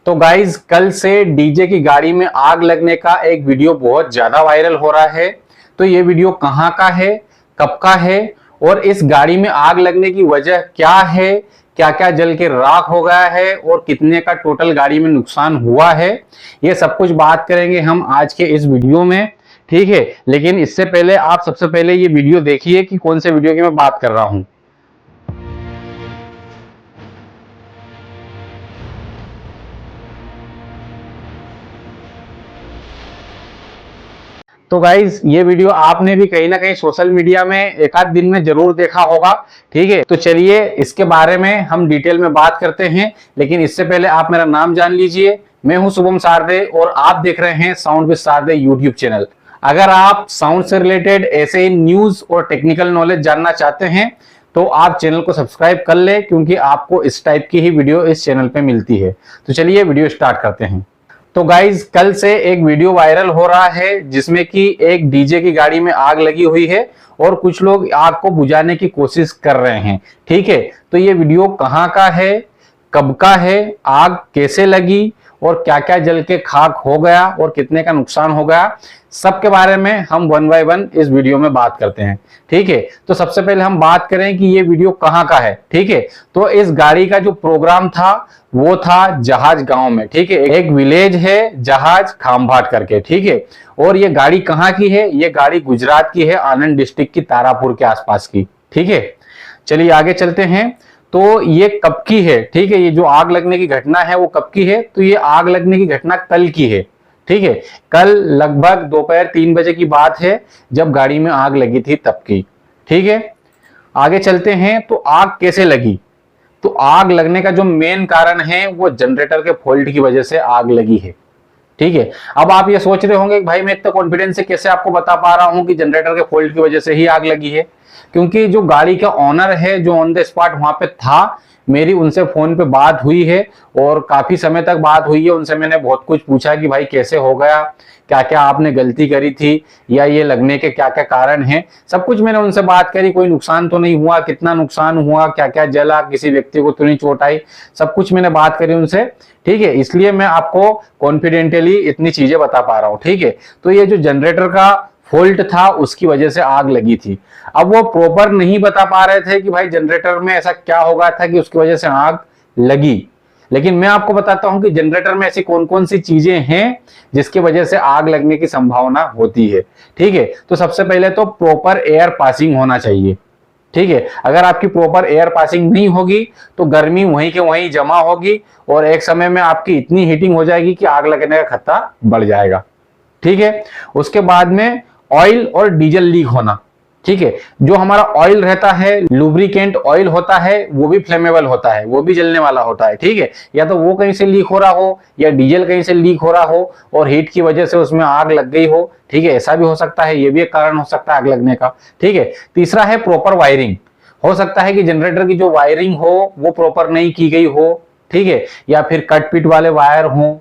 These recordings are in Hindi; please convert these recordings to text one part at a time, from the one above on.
तो गाइज कल से डीजे की गाड़ी में आग लगने का एक वीडियो बहुत ज्यादा वायरल हो रहा है। तो ये वीडियो कहाँ का है, कब का है और इस गाड़ी में आग लगने की वजह क्या है, क्या क्या जल के राख हो गया है और कितने का टोटल गाड़ी में नुकसान हुआ है, ये सब कुछ बात करेंगे हम आज के इस वीडियो में। ठीक है, लेकिन इससे पहले आप सबसे पहले ये वीडियो देखिए कि कौन से वीडियो की मैं बात कर रहा हूं। तो गाइज ये वीडियो आपने भी कहीं ना कहीं सोशल मीडिया में एक आध दिन में जरूर देखा होगा। ठीक है, तो चलिए इसके बारे में हम डिटेल में बात करते हैं, लेकिन इससे पहले आप मेरा नाम जान लीजिए। मैं हूं शुभम सारदे और आप देख रहे हैं साउंड विद सारदे यूट्यूब चैनल। अगर आप साउंड से रिलेटेड ऐसे ही न्यूज और टेक्निकल नॉलेज जानना चाहते हैं तो आप चैनल को सब्सक्राइब कर ले, क्योंकि आपको इस टाइप की ही वीडियो इस चैनल पे मिलती है। तो चलिए वीडियो स्टार्ट करते हैं। तो गाइज कल से एक वीडियो वायरल हो रहा है जिसमें कि एक डीजे की गाड़ी में आग लगी हुई है और कुछ लोग आग को बुझाने की कोशिश कर रहे हैं। ठीक है, तो ये वीडियो कहाँ का है, कब का है, आग कैसे लगी और क्या क्या जल के खाक हो गया और कितने का नुकसान हो गया, सबके बारे में हम वन बाय वन इस वीडियो में बात करते हैं। ठीक है, तो सबसे पहले हम बात करें कि ये वीडियो कहाँ का है। ठीक है, तो इस गाड़ी का जो प्रोग्राम था वो था जहाज गांव में। ठीक है, एक विलेज है जहाज खामभाट करके। ठीक है, और ये गाड़ी कहाँ की है, ये गाड़ी गुजरात की है, आनंद डिस्ट्रिक्ट की तारापुर के आसपास की। ठीक है, चलिए आगे चलते हैं। तो ये कब की है, ठीक है, ये जो आग लगने की घटना है वो कब की है, तो ये आग लगने की घटना कल की है। ठीक है, कल लगभग दोपहर 3 बजे की बात है जब गाड़ी में आग लगी थी तब की। ठीक है, आगे चलते हैं। तो आग कैसे लगी, तो आग लगने का जो मेन कारण है वो जनरेटर के फॉल्ट की वजह से आग लगी है। ठीक है, अब आप ये सोच रहे होंगे कि भाई मैं इतना कॉन्फिडेंस से कैसे आपको बता पा रहा हूं कि जनरेटर के फॉल्ट की वजह से ही आग लगी है, क्योंकि जो गाड़ी का ऑनर है जो ऑन द स्पॉट वहां पे था, मेरी उनसे फोन पे बात हुई है और काफी समय तक बात हुई है। उनसे मैंने बहुत कुछ पूछा कि भाई कैसे हो गया, क्या क्या आपने गलती करी थी या ये लगने के क्या क्या कारण हैं, सब कुछ मैंने उनसे बात करी। कोई नुकसान तो नहीं हुआ, कितना नुकसान हुआ, क्या क्या जला, किसी व्यक्ति को तो नहीं चोट आई, सब कुछ मैंने बात करी उनसे। ठीक है, इसलिए मैं आपको कॉन्फिडेंटली इतनी चीजें बता पा रहा हूं। ठीक है, तो ये जो जनरेटर का फॉल्ट था उसकी वजह से आग लगी थी। अब वो प्रॉपर नहीं बता पा रहे थे कि भाई जनरेटर में ऐसा क्या हो गया था कि उसकी वजह से आग लगी, लेकिन मैं आपको बताता हूं कि जनरेटर में ऐसी कौन कौन सी चीजें हैं जिसकी वजह से आग लगने की संभावना होती है। ठीक है, तो सबसे पहले तो प्रॉपर एयर पासिंग होना चाहिए। ठीक है, अगर आपकी प्रॉपर एयर पासिंग नहीं होगी तो गर्मी वहीं के वहीं जमा होगी और एक समय में आपकी इतनी हीटिंग हो जाएगी कि आग लगने का खतरा बढ़ जाएगा। ठीक है, उसके बाद में ऑयल और डीजल लीक होना। ठीक है, जो हमारा ऑयल रहता है, लुब्रिकेंट ऑयल होता है, वो भी फ्लेमेबल होता है, वो भी जलने वाला होता है। ठीक है, या तो वो कहीं से लीक हो रहा हो या डीजल कहीं से लीक हो रहा हो और हीट की वजह से उसमें आग लग गई हो। ठीक है, ऐसा भी हो सकता है, ये भी एक कारण हो सकता है आग लगने का। ठीक है, तीसरा है प्रॉपर वायरिंग। हो सकता है कि जनरेटर की जो वायरिंग हो वो प्रॉपर नहीं की गई हो। ठीक है, या फिर कट पिट वाले वायर हो,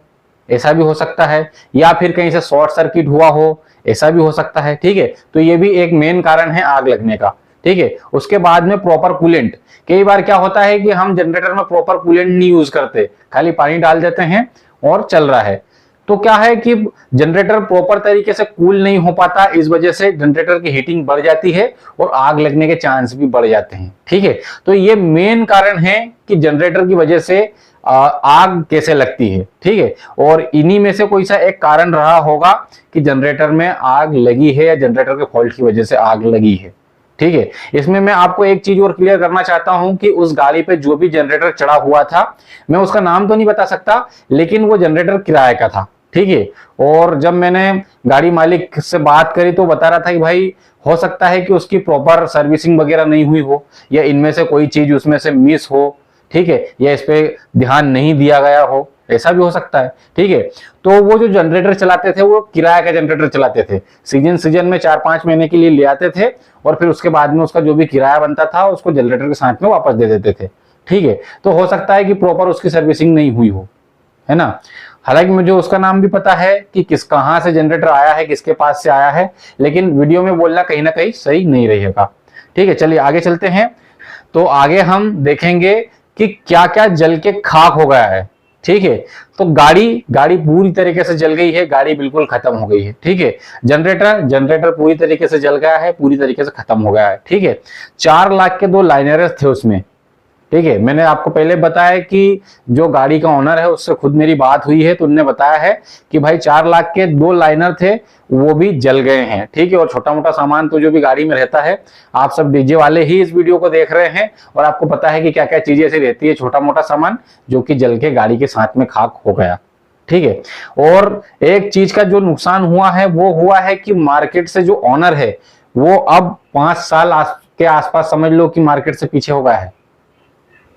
ऐसा भी हो सकता है, या फिर कहीं से शॉर्ट सर्किट हुआ हो, ऐसा भी हो सकता है। ठीक है, तो ये भी एक मेन कारण है आग लगने का। ठीक है, उसके बाद में प्रॉपर कूलेंट। कई बार क्या होता है कि हम जनरेटर में प्रॉपर कूलेंट नहीं यूज करते, खाली पानी डाल देते हैं और चल रहा है, तो क्या है कि जनरेटर प्रॉपर तरीके से कूल नहीं हो पाता, इस वजह से जनरेटर की हीटिंग बढ़ जाती है और आग लगने के चांस भी बढ़ जाते हैं। ठीक है, तो ये मेन कारण है कि जनरेटर की वजह से आग कैसे लगती है। ठीक है, और इन्हीं में से कोई सा एक कारण रहा होगा कि जनरेटर में आग लगी है या जनरेटर के फॉल्ट की वजह से आग लगी है। ठीक है, इसमें मैं आपको एक चीज और क्लियर करना चाहता हूं कि उस गाड़ी पे जो भी जनरेटर चढ़ा हुआ था, मैं उसका नाम तो नहीं बता सकता, लेकिन वो जनरेटर किराए का था। ठीक है, और जब मैंने गाड़ी मालिक से बात करी तो बता रहा था कि भाई हो सकता है कि उसकी प्रॉपर सर्विसिंग वगैरह नहीं हुई हो या इनमें से कोई चीज उसमें से मिस हो। ठीक है, या इस पे ध्यान नहीं दिया गया हो, ऐसा भी हो सकता है। ठीक है, तो वो जो जनरेटर चलाते थे वो किराए का जनरेटर चलाते थे, सीजन सीजन में 4-5 महीने के लिए ले आते थे और फिर उसके बाद में उसका जो भी किराया बनता था उसको जनरेटर के साथ में वापस दे देते थे। ठीक है, तो हो सकता है कि प्रॉपर उसकी सर्विसिंग नहीं हुई हो, है ना। हालांकि मुझे उसका नाम भी पता है कि कहां से जनरेटर आया है, किसके पास से आया है, लेकिन वीडियो में बोलना कहीं ना कहीं सही नहीं रहेगा। ठीक है, चलिए आगे चलते हैं। तो आगे हम देखेंगे कि क्या क्या जल के खाक हो गया है। ठीक है। तो गाड़ी गाड़ी पूरी तरीके से जल गई है, गाड़ी बिल्कुल खत्म हो गई है, ठीक है। जनरेटर पूरी तरीके से जल गया है, पूरी तरीके से खत्म हो गया है, ठीक है। 4 लाख के 2 लाइनर्स थे उसमें, ठीक है। मैंने आपको पहले बताया कि जो गाड़ी का ओनर है उससे खुद मेरी बात हुई है, तो उन्होंने बताया है कि भाई 4 लाख के 2 लाइनर थे, वो भी जल गए हैं, ठीक है। और छोटा मोटा सामान तो जो भी गाड़ी में रहता है, आप सब डीजे वाले ही इस वीडियो को देख रहे हैं और आपको पता है कि क्या क्या चीजें ऐसी रहती है, छोटा मोटा सामान जो कि जल के गाड़ी के साथ में खाक हो गया, ठीक है। और एक चीज का जो नुकसान हुआ है वो हुआ है कि मार्केट से जो ओनर है वो अब 5 साल के आसपास समझ लो कि मार्केट से पीछे हो गया है।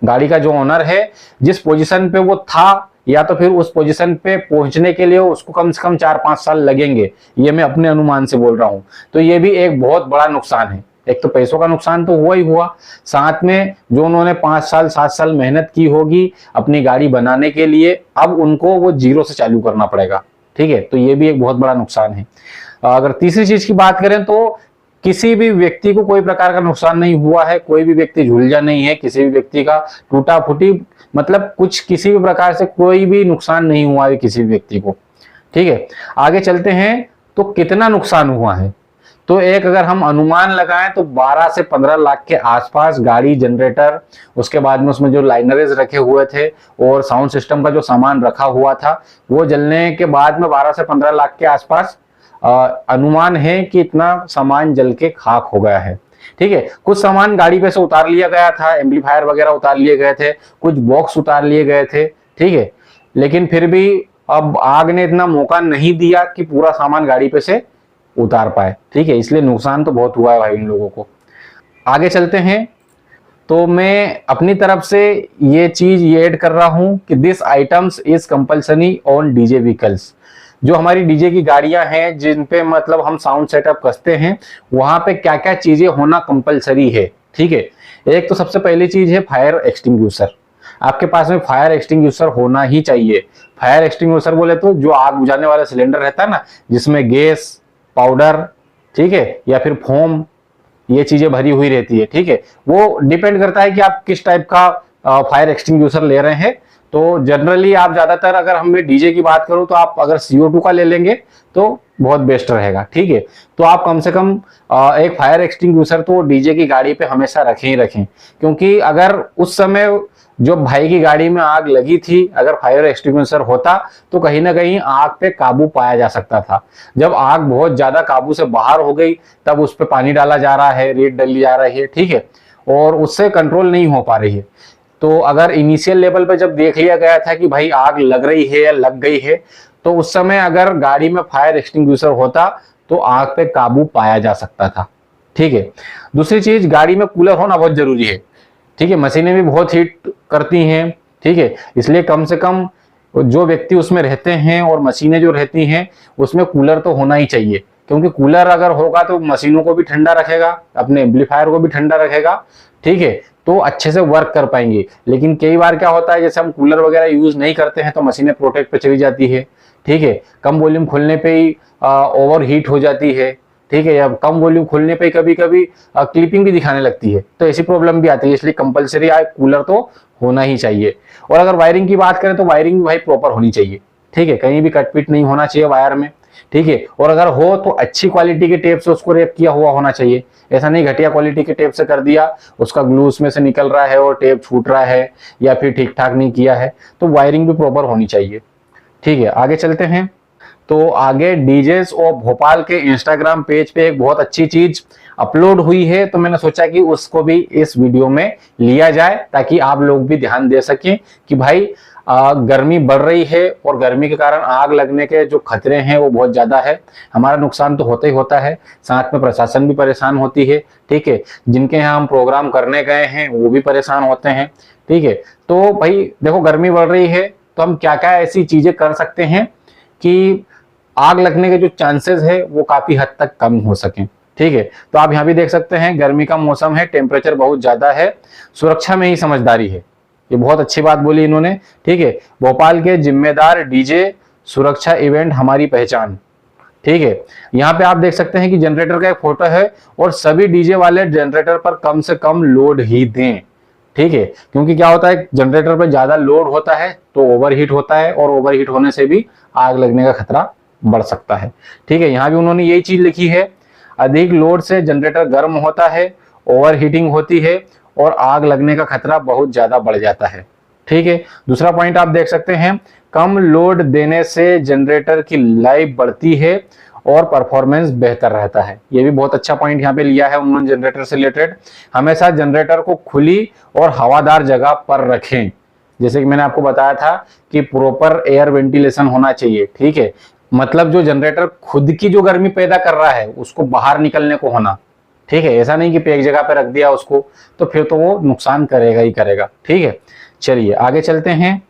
गाड़ी का जो ओनर है जिस पोजीशन पे वो था, या तो फिर उस पोजीशन पे पहुंचने के लिए उसको कम से कम 4-5 साल लगेंगे, ये मैं अपने अनुमान से बोल रहा हूं। तो ये भी एक बहुत बड़ा नुकसान है। एक तो पैसों का नुकसान तो हुआ ही हुआ, साथ में जो उन्होंने 5 साल 7 साल मेहनत की होगी अपनी गाड़ी बनाने के लिए, अब उनको वो जीरो से चालू करना पड़ेगा, ठीक है। तो ये भी एक बहुत बड़ा नुकसान है। अगर तीसरी चीज की बात करें तो किसी भी व्यक्ति को कोई प्रकार का नुकसान नहीं हुआ है, कोई भी व्यक्ति झुलझा नहीं है, किसी भी व्यक्ति का टूटा फूटी मतलब कुछ किसी भी प्रकार से कोई भी नुकसान नहीं हुआ है किसी भी व्यक्ति को, ठीक है। आगे चलते हैं तो कितना नुकसान हुआ है, तो एक अगर हम अनुमान लगाएं तो 12 से 15 लाख के आसपास गाड़ी, जनरेटर, उसके बाद में उसमें जो लाइनरेज रखे हुए थे और साउंड सिस्टम का जो सामान रखा हुआ था वो जलने के बाद में 12 से 15 लाख के आसपास अनुमान है कि इतना सामान जल के खाक हो गया है, ठीक है। कुछ सामान गाड़ी पे से उतार लिया गया था, एम्पलीफायर वगैरह उतार लिए गए थे, कुछ बॉक्स उतार लिए गए थे, ठीक है। लेकिन फिर भी अब आग ने इतना मौका नहीं दिया कि पूरा सामान गाड़ी पे से उतार पाए, ठीक है। इसलिए नुकसान तो बहुत हुआ है भाई इन लोगों को। आगे चलते हैं तो मैं अपनी तरफ से ये चीज ये ऐड कर रहा हूं कि this items is compulsory on DJ vehicles. जो हमारी डीजे की गाड़ियां हैं जिन पे मतलब हम साउंड सेटअप कसते हैं, वहां पे क्या क्या चीजें होना कंपलसरी है, ठीक है। एक तो सबसे पहली चीज है फायर एक्सटिंग्विशर। आपके पास में फायर एक्सटिंग्विशर होना ही चाहिए। फायर एक्सटिंग्विशर बोले तो जो आग बुझाने वाला सिलेंडर रहता है ना, जिसमें गैस, पाउडर, ठीक है, या फिर फोम, ये चीजें भरी हुई रहती है, ठीक है। वो डिपेंड करता है कि आप किस टाइप का फायर एक्सटिंग्विशर ले रहे हैं। तो जनरली आप ज्यादातर, अगर हम डीजे की बात करूं तो आप अगर CO2 का ले लेंगे तो बहुत बेस्ट रहेगा, ठीक है। तो आप कम से कम एक फायर एक्सटिंग्विशर तो डीजे की गाड़ी पे हमेशा रखें ही रखें, क्योंकि अगर उस समय जो भाई की गाड़ी में आग लगी थी अगर फायर एक्सटिंग्विशर होता तो कहीं ना कहीं आग पे काबू पाया जा सकता था। जब आग बहुत ज्यादा काबू से बाहर हो गई तब उस पर पानी डाला जा रहा है, रेत डाली जा रही है, ठीक है, और उससे कंट्रोल नहीं हो पा रही है। तो अगर इनिशियल लेवल पे जब देख लिया गया था कि भाई आग लग रही है या लग गई है, तो उस समय अगर गाड़ी में फायर एक्सटिंग्विशर होता तो आग पे काबू पाया जा सकता था, ठीक है। दूसरी चीज, गाड़ी में कूलर होना बहुत जरूरी है, ठीक है। मशीनें भी बहुत हीट करती हैं, ठीक है, इसलिए कम से कम जो व्यक्ति उसमें रहते हैं और मशीनें जो रहती हैं उसमें कूलर तो होना ही चाहिए, क्योंकि कूलर अगर होगा तो मशीनों को भी ठंडा रखेगा, अपने एम्पलीफायर को भी ठंडा रखेगा, ठीक है, तो अच्छे से वर्क कर पाएंगे। लेकिन कई बार क्या होता है, जैसे हम कूलर वगैरह यूज नहीं करते हैं तो मशीनें प्रोटेक्ट पे चली जाती है, ठीक है, कम वॉल्यूम खोलने पे ही ओवर हीट हो जाती है, ठीक है, या कम वॉल्यूम खोलने पे कभी कभी क्लिपिंग भी दिखाने लगती है, तो ऐसी प्रॉब्लम भी आती है। इसलिए कंपलसरी कूलर तो होना ही चाहिए। और अगर वायरिंग की बात करें तो वायरिंग भी भाई प्रॉपर होनी चाहिए, ठीक है, कहीं भी कटपिट नहीं होना चाहिए वायर में, ठीक है। और अगर हो तो अच्छी क्वालिटी के टेप से उसको रैप किया हुआ होना चाहिए। ऐसा नहीं घटिया क्वालिटी के टेप से कर दिया, उसका ग्लू उसमें से निकल रहा है और टेप छूट रहा है या फिर ठीक ठाक नहीं किया है, तो वायरिंग भी प्रॉपर होनी चाहिए, ठीक है। आगे चलते हैं तो आगे डीजेस और भोपाल के इंस्टाग्राम पेज पे एक बहुत अच्छी चीज अपलोड हुई है, तो मैंने सोचा कि उसको भी इस वीडियो में लिया जाए ताकि आप लोग भी ध्यान दे सकें कि भाई गर्मी बढ़ रही है और गर्मी के कारण आग लगने के जो खतरे हैं वो बहुत ज्यादा है। हमारा नुकसान तो होता ही होता है, साथ में प्रशासन भी परेशान होती है, ठीक है, जिनके यहाँ हम प्रोग्राम करने गए हैं वो भी परेशान होते हैं, ठीक है। तो भाई देखो, गर्मी बढ़ रही है तो हम क्या क्या ऐसी चीजें कर सकते हैं कि आग लगने के जो चांसेस है वो काफी हद तक कम हो सके, ठीक है। तो आप यहाँ भी देख सकते हैं गर्मी का मौसम है, टेम्परेचर बहुत ज्यादा है, सुरक्षा में ही समझदारी है, ये बहुत अच्छी बात बोली इन्होंने, ठीक है। भोपाल के जिम्मेदार डीजे, सुरक्षा इवेंट हमारी पहचान, ठीक है। यहाँ पे आप देख सकते हैं कि जनरेटर का एक फोटो है और सभी डीजे वाले जनरेटर पर कम से कम लोड ही दें, ठीक है, क्योंकि क्या होता है जनरेटर पे ज्यादा लोड होता है तो ओवरहीट होता है, और ओवरहीट होने से भी आग लगने का खतरा बढ़ सकता है। ठीक है, यहाँ भी उन्होंने यही चीज लिखी है, अधिक लोड से जनरेटर गर्म होता है, ओवर हीटिंग होती है और आग लगने का खतरा बहुत ज्यादा बढ़ जाता है। ठीक है, दूसरा पॉइंट आप देख सकते हैं, कम लोड देने से जनरेटर की लाइफ बढ़ती है और परफॉर्मेंस बेहतर रहता है। ये भी बहुत अच्छा पॉइंट यहाँ पे लिया है उन्होंने जनरेटर से रिलेटेड। हमेशा जनरेटर को खुली और हवादार जगह पर रखें, जैसे कि मैंने आपको बताया था कि प्रॉपर एयर वेंटिलेशन होना चाहिए। ठीक है, मतलब जो जनरेटर खुद की जो गर्मी पैदा कर रहा है उसको बाहर निकलने को होना। ठीक है, ऐसा नहीं कि एक जगह पे रख दिया उसको, तो फिर तो वो नुकसान करेगा ही करेगा। ठीक है, चलिए आगे चलते हैं।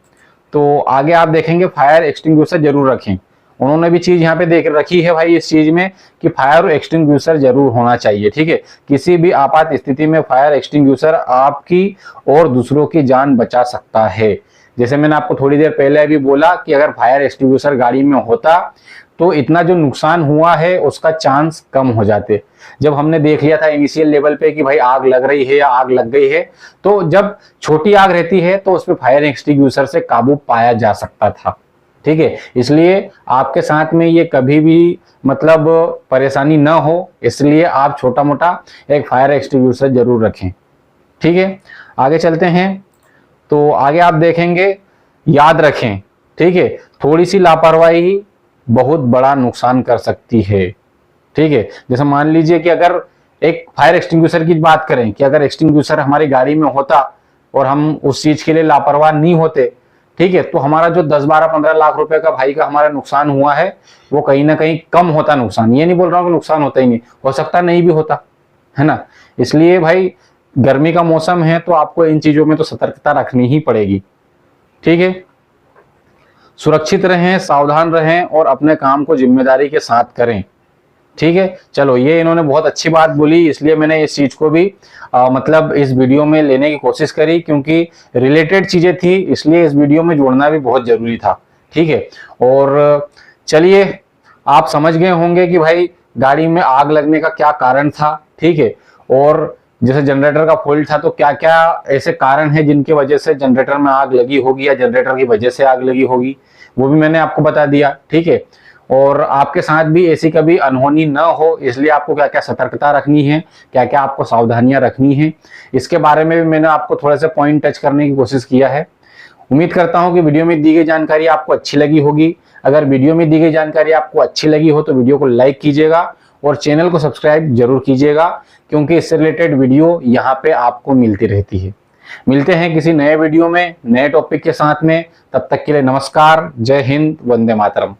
तो आगे आप देखेंगे फायर एक्सटिंग्विशर जरूर रखें। उन्होंने भी चीज यहाँ पे देख रखी है भाई इस चीज में कि फायर एक्सटिंग्विशर जरूर होना चाहिए। ठीक है, किसी भी आपात स्थिति में फायर एक्सटिंग्विशर आपकी और दूसरों की जान बचा सकता है। जैसे मैंने आपको थोड़ी देर पहले अभी बोला कि अगर फायर एक्सटिंग्विशर गाड़ी में होता तो इतना जो नुकसान हुआ है उसका चांस कम हो जाते। जब हमने देख लिया था इनिशियल लेवल पे कि भाई आग लग रही है या आग लग गई है, तो जब छोटी आग रहती है तो उस पर फायर एक्सटिंग्विशर से काबू पाया जा सकता था। ठीक है, इसलिए आपके साथ में ये कभी भी मतलब परेशानी ना हो, इसलिए आप छोटा मोटा एक फायर एक्सटिंग्विशर जरूर रखें। ठीक है, आगे चलते हैं। तो आगे आप देखेंगे, याद रखें, ठीक है, थोड़ी सी लापरवाही बहुत बड़ा नुकसान कर सकती है। ठीक है, जैसे मान लीजिए कि अगर एक फायर एक्सटिंग्विशर की बात करें कि अगर एक्सटिंग्विशर हमारी गाड़ी में होता और हम उस चीज के लिए लापरवाह नहीं होते, ठीक है, तो हमारा जो 10, 12, 15 लाख रुपए का भाई का हमारा नुकसान हुआ है वो कहीं ना कहीं कम होता नुकसान। ये नहीं बोल रहा हूं कि नुकसान होता ही नहीं, हो सकता नहीं भी होता, है ना। इसलिए भाई गर्मी का मौसम है तो आपको इन चीजों में तो सतर्कता रखनी ही पड़ेगी। ठीक है, सुरक्षित रहें, सावधान रहें और अपने काम को जिम्मेदारी के साथ करें। ठीक है, चलो ये इन्होंने बहुत अच्छी बात बोली, इसलिए मैंने इस चीज को भी मतलब इस वीडियो में लेने की कोशिश करी, क्योंकि रिलेटेड चीजें थी, इसलिए इस वीडियो में जोड़ना भी बहुत जरूरी था। ठीक है, और चलिए आप समझ गए होंगे कि भाई गाड़ी में आग लगने का क्या कारण था। ठीक है, और जैसे जनरेटर का फॉल्ट था तो क्या क्या ऐसे कारण हैं जिनकी वजह से जनरेटर में आग लगी होगी या जनरेटर की वजह से आग लगी होगी, वो भी मैंने आपको बता दिया। ठीक है, और आपके साथ भी ऐसी कभी अनहोनी न हो, इसलिए आपको क्या क्या सतर्कता रखनी है, क्या क्या आपको सावधानियां रखनी है, इसके बारे में भी मैंने आपको थोड़े से पॉइंट टच करने की कोशिश किया है। उम्मीद करता हूं कि वीडियो में दी गई जानकारी आपको अच्छी लगी होगी। अगर वीडियो में दी गई जानकारी आपको अच्छी लगी हो तो वीडियो को लाइक कीजिएगा और चैनल को सब्सक्राइब जरूर कीजिएगा, क्योंकि इससे रिलेटेड वीडियो यहाँ पे आपको मिलती रहती है। मिलते हैं किसी नए वीडियो में नए टॉपिक के साथ में, तब तक के लिए नमस्कार, जय हिंद, वंदे मातरम।